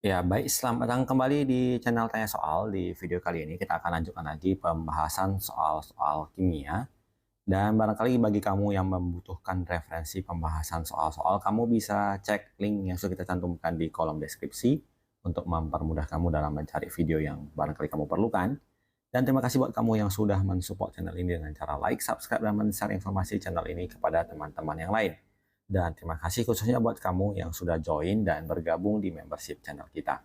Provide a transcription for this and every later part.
Ya, baik. Selamat datang kembali di channel Tanya Soal. Di video kali ini kita akan lanjutkan lagi pembahasan soal-soal kimia. Dan barangkali bagi kamu yang membutuhkan referensi pembahasan soal-soal, kamu bisa cek link yang sudah kita cantumkan di kolom deskripsi untuk mempermudah kamu dalam mencari video yang barangkali kamu perlukan. Dan terima kasih buat kamu yang sudah mensupport channel ini dengan cara like, subscribe, dan men-share informasi channel ini kepada teman-teman yang lain. Dan terima kasih khususnya buat kamu yang sudah join dan bergabung di membership channel kita.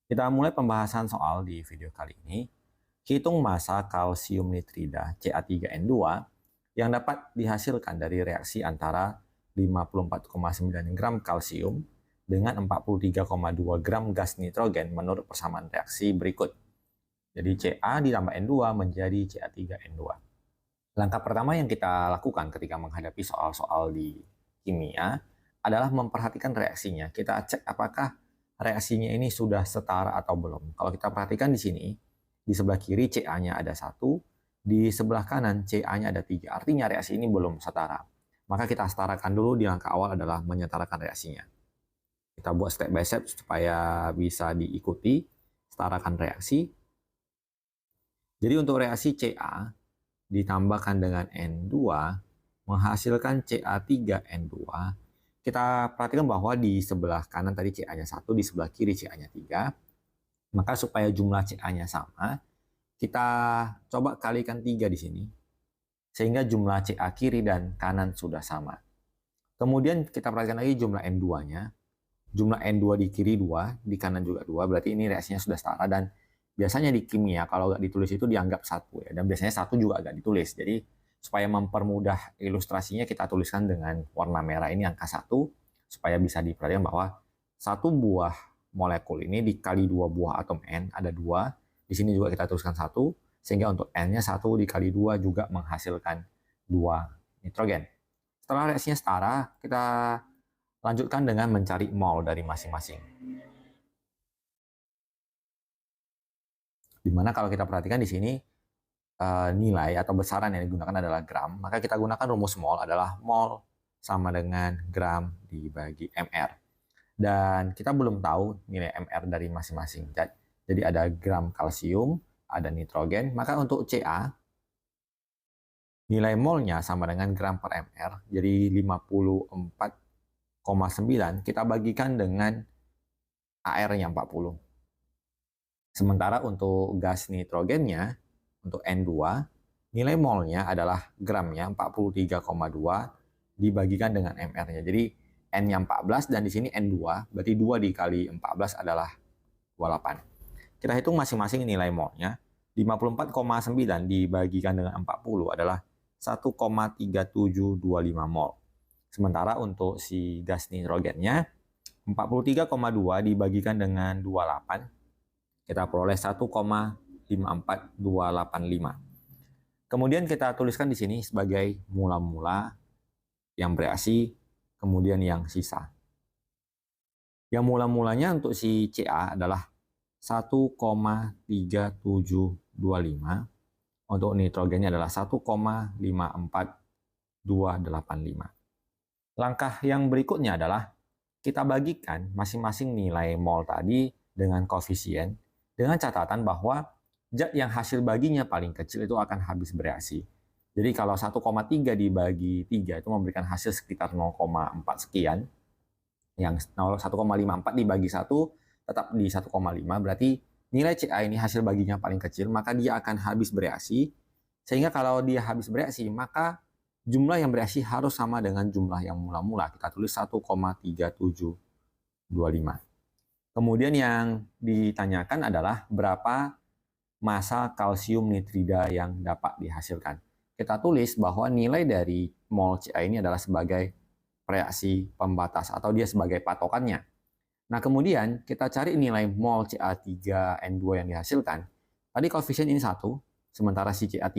Kita mulai pembahasan soal di video kali ini. Hitung massa kalsium nitrida Ca3N2 yang dapat dihasilkan dari reaksi antara 54,9 gram kalsium dengan 43,2 gram gas nitrogen menurut persamaan reaksi berikut. Jadi Ca ditambah N2 menjadi Ca3N2. Langkah pertama yang kita lakukan ketika menghadapi soal-soal di kimia adalah memperhatikan reaksinya. Kita cek apakah reaksinya ini sudah setara atau belum. Kalau kita perhatikan di sini, di sebelah kiri Ca-nya ada 1, di sebelah kanan Ca-nya ada 3. Artinya reaksi ini belum setara. Maka kita setarakan dulu. Di langkah awal adalah menyetarakan reaksinya. Kita buat step by step supaya bisa diikuti, setarakan reaksi. Jadi untuk reaksi Ca ditambahkan dengan N2 menghasilkan Ca3N2. Kita perhatikan bahwa di sebelah kanan tadi Ca-nya 1, di sebelah kiri Ca-nya 3. Maka supaya jumlah Ca-nya sama, kita coba kalikan 3 di sini. Sehingga jumlah Ca kiri dan kanan sudah sama. Kemudian kita perhatikan lagi jumlah N2-nya. Jumlah N2 di kiri 2, di kanan juga 2. Berarti ini reaksinya sudah setara. Dan biasanya di kimia kalau nggak ditulis itu dianggap 1 ya. Dan biasanya 1 juga agak ditulis. Jadi supaya mempermudah ilustrasinya kita tuliskan dengan warna merah ini angka 1 supaya bisa diperhatikan bahwa satu buah molekul ini dikali 2 buah atom N ada 2. Di sini juga kita tuliskan 1 sehingga untuk N-nya 1 dikali 2 juga menghasilkan 2 nitrogen. Setelah reaksinya setara, kita lanjutkan dengan mencari mol dari masing-masing. Dimana kalau kita perhatikan di sini nilai atau besaran yang digunakan adalah gram, maka kita gunakan rumus mol adalah mol sama dengan gram dibagi mr. Dan kita belum tahu nilai mr dari masing-masing. Jadi ada gram kalsium, ada nitrogen, maka untuk Ca nilai molnya sama dengan gram per mr, jadi 54,9 kita bagikan dengan AR-nya 40. Sementara untuk gas nitrogennya, untuk N2, nilai molnya adalah gramnya 43,2 dibagikan dengan mr-nya. Jadi N-nya 14 dan di sini N2, berarti 2 dikali 14 adalah 28. Kita hitung masing-masing nilai molnya. 54,9 dibagikan dengan 40 adalah 1,3725 mol. Sementara untuk si gas nitrogennya, 43,2 dibagikan dengan 28, kita peroleh 1,54285. Kemudian kita tuliskan di sini sebagai mula-mula yang bereaksi, kemudian yang sisa. Yang mula-mulanya untuk si Ca adalah 1,3725. Untuk nitrogennya adalah 1,54285. Langkah yang berikutnya adalah kita bagikan masing-masing nilai mol tadi dengan koefisien, dengan catatan bahwa zat yang hasil baginya paling kecil itu akan habis bereaksi. Jadi kalau 1,3 dibagi 3 itu memberikan hasil sekitar 0,4 sekian. Yang 1,54 dibagi 1 tetap di 1,5, berarti nilai Ca ini hasil baginya paling kecil, maka dia akan habis bereaksi. Sehingga kalau dia habis bereaksi, maka jumlah yang bereaksi harus sama dengan jumlah yang mula-mula. Kita tulis 1,3725. Kemudian yang ditanyakan adalah berapa massa kalsium nitrida yang dapat dihasilkan. Kita tulis bahwa nilai dari mol Ca ini adalah sebagai reaksi pembatas atau dia sebagai patokannya. Nah kemudian kita cari nilai mol Ca3N2 yang dihasilkan. Tadi koefisien ini 1, sementara si Ca3,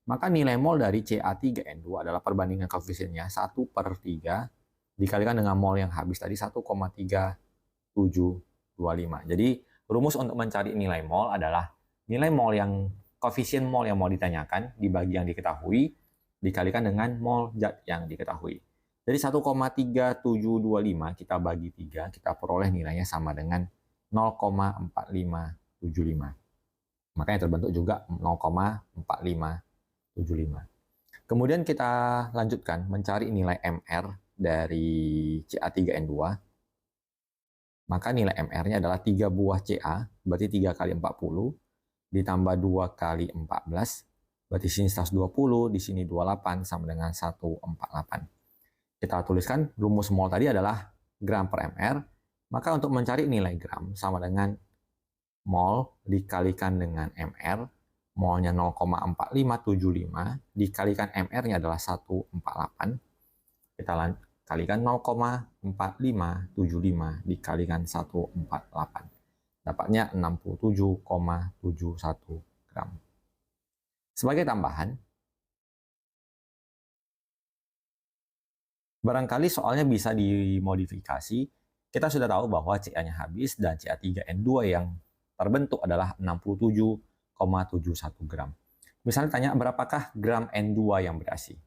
maka nilai mol dari Ca3N2 adalah perbandingan koefisiennya 1/3 dikalikan dengan mol yang habis tadi 1,3725. Jadi rumus untuk mencari nilai mol adalah nilai mol yang koefisien mol yang mau ditanyakan dibagi yang diketahui dikalikan dengan mol zat yang diketahui. Jadi 1,3725 kita bagi 3, kita peroleh nilainya sama dengan 0,4575. Maka yang terbentuk juga 0,4575. Kemudian kita lanjutkan mencari nilai MR dari CA3N2. Maka nilai MR-nya adalah 3 buah CA, berarti 3 kali 40, ditambah 2 kali 14, berarti sini 120, di sini 28, sama dengan 148. Kita tuliskan rumus mol tadi adalah gram per MR, maka untuk mencari nilai gram sama dengan mol dikalikan dengan MR, molnya 0,4575, dikalikan MR-nya adalah 148, kita kalikan 0,4575 dikalikan 148, dapatnya 67,71 gram. Sebagai tambahan, barangkali soalnya bisa dimodifikasi. Kita sudah tahu bahwa CA-nya habis dan CA3N2 yang terbentuk adalah 67,71 gram. Misalnya tanya berapakah gram N2 yang bereaksi?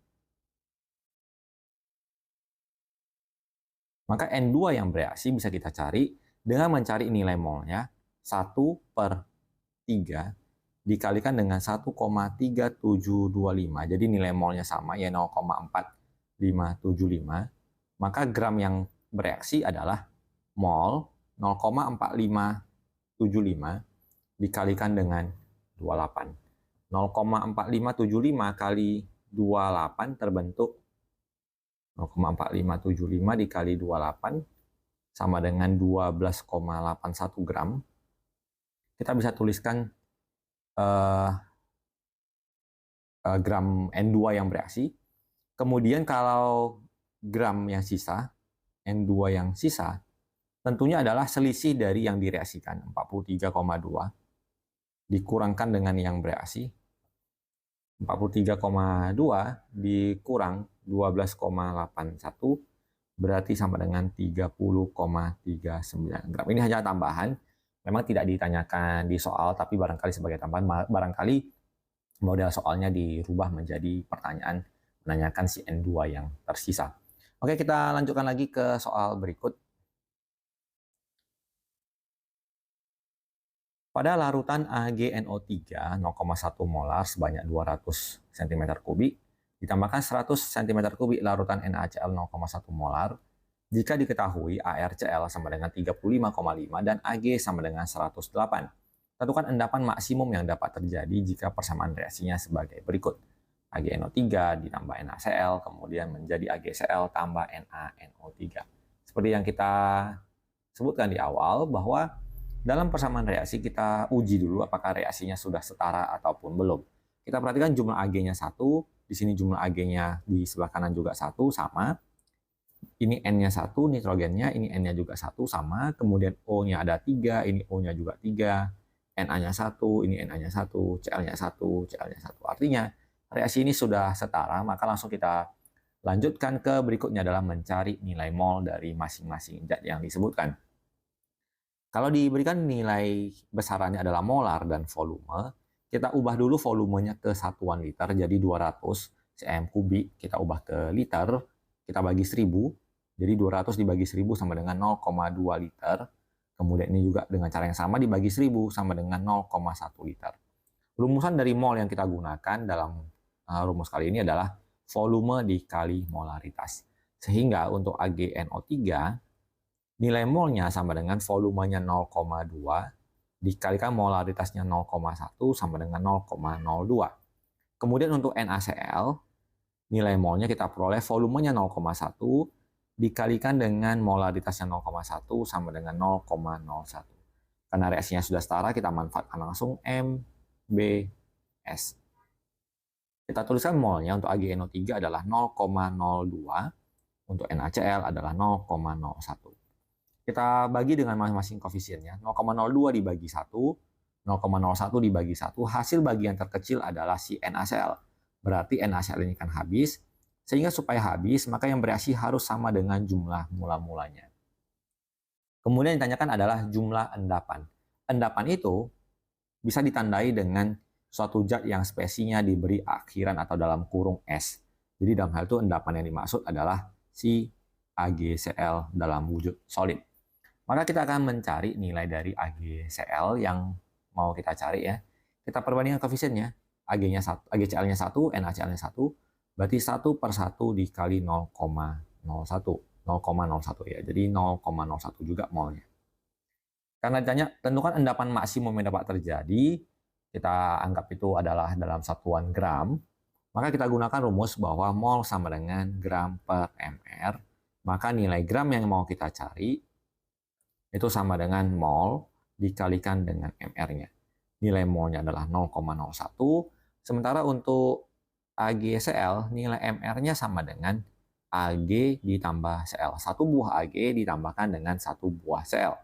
Maka N2 yang bereaksi bisa kita cari dengan mencari nilai molnya 1 per 3 dikalikan dengan 1,3725. Jadi nilai molnya sama, ya 0,4575. Maka gram yang bereaksi adalah mol 0,4575 dikalikan dengan 28. 0,4575 kali 28 terbentuk 0,4575 dikali 28 sama dengan 12,81 gram. Kita bisa tuliskan gram N2 yang bereaksi. Kemudian kalau gram yang sisa, N2 yang sisa, tentunya adalah selisih dari yang direaksikan, 43,2 dikurangkan dengan yang bereaksi. 43,2 dikurang 12,81 berarti sama dengan 30,39 gram. Ini hanya tambahan, memang tidak ditanyakan di soal, tapi barangkali sebagai tambahan, barangkali model soalnya dirubah menjadi pertanyaan menanyakan si N2 yang tersisa. Oke, kita lanjutkan lagi ke soal berikut. Pada larutan AgNO3 0,1 molar sebanyak 200 cm3 ditambahkan 100 cm3 larutan NaCl 0,1 molar, jika diketahui ArCl sama dengan 35,5 dan Ag sama dengan 108. Tentukan endapan maksimum yang dapat terjadi jika persamaan reaksinya sebagai berikut. AgNO3 ditambah NaCl kemudian menjadi AgCl tambah NaNO3. Seperti yang kita sebutkan di awal bahwa dalam persamaan reaksi kita uji dulu apakah reaksinya sudah setara ataupun belum. Kita perhatikan jumlah Ag-nya 1, di sini jumlah Ag-nya di sebelah kanan juga 1 sama. Ini N-nya 1, nitrogennya, ini N-nya juga 1 sama. Kemudian O-nya ada 3, ini O-nya juga 3. Na-nya 1, ini Na-nya 1, Cl-nya 1, Cl-nya 1. Artinya reaksi ini sudah setara, maka langsung kita lanjutkan ke berikutnya adalah mencari nilai mol dari masing-masing zat yang disebutkan. Kalau diberikan nilai besarannya adalah molar dan volume, kita ubah dulu volumenya ke satuan liter, jadi 200 cm kubik, kita ubah ke liter, kita bagi 1000, jadi 200 dibagi 1000 sama dengan 0,2 liter. Kemudian ini juga dengan cara yang sama dibagi 1000 sama dengan 0,1 liter. Rumusan dari mol yang kita gunakan dalam rumus kali ini adalah volume dikali molaritas. Sehingga untuk AgNO3, nilai molnya sama dengan volumenya 0,2 dikalikan molaritasnya 0,1 sama dengan 0,02. Kemudian untuk NaCl, nilai molnya kita peroleh volumenya 0,1 dikalikan dengan molaritasnya 0,1 sama dengan 0,01. Karena reaksinya sudah setara, kita manfaatkan langsung MBS. Kita tuliskan molnya untuk AgNO3 adalah 0,02, untuk NaCl adalah 0,01. Kita bagi dengan masing-masing koefisiennya, 0,02 dibagi 1, 0,01 dibagi 1, hasil bagian terkecil adalah si NaCl. Berarti NaCl ini kan habis, sehingga supaya habis, maka yang bereaksi harus sama dengan jumlah mula-mulanya. Kemudian yang ditanyakan adalah jumlah endapan. Endapan itu bisa ditandai dengan suatu zat yang spesinya diberi akhiran atau dalam kurung S. Jadi dalam hal itu endapan yang dimaksud adalah si AgCl dalam wujud solid. Maka kita akan mencari nilai dari AgCl yang mau kita cari ya. Kita perbandingkan koefisiennya. AgCl-nya 1, NaCl-nya 1, berarti 1 per 1 dikali 0,01. 0,01 ya, jadi 0,01 juga molnya. Karena ditanya, tentukan endapan maksimum yang dapat terjadi, kita anggap itu adalah dalam satuan gram, maka kita gunakan rumus bahwa mol sama dengan gram per mr, maka nilai gram yang mau kita cari itu sama dengan mol dikalikan dengan mr-nya. Nilai molnya adalah 0,01, sementara untuk AgCl, nilai mr-nya sama dengan Ag ditambah Cl. Satu buah Ag ditambahkan dengan satu buah Cl.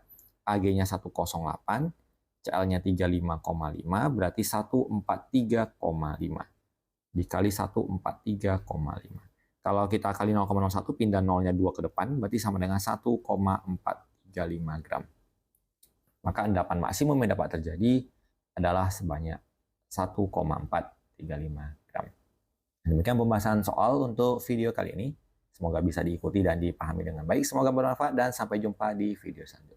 Ag-nya 108, Cl-nya 35,5, berarti 143,5. Dikali 143,5. Kalau kita kali 0,01, pindah nolnya 2 ke depan, berarti sama dengan 1,435 gram. Maka endapan maksimum yang dapat terjadi adalah sebanyak 1,435 gram. Demikian pembahasan soal untuk video kali ini. Semoga bisa diikuti dan dipahami dengan baik. Semoga bermanfaat dan sampai jumpa di video selanjutnya.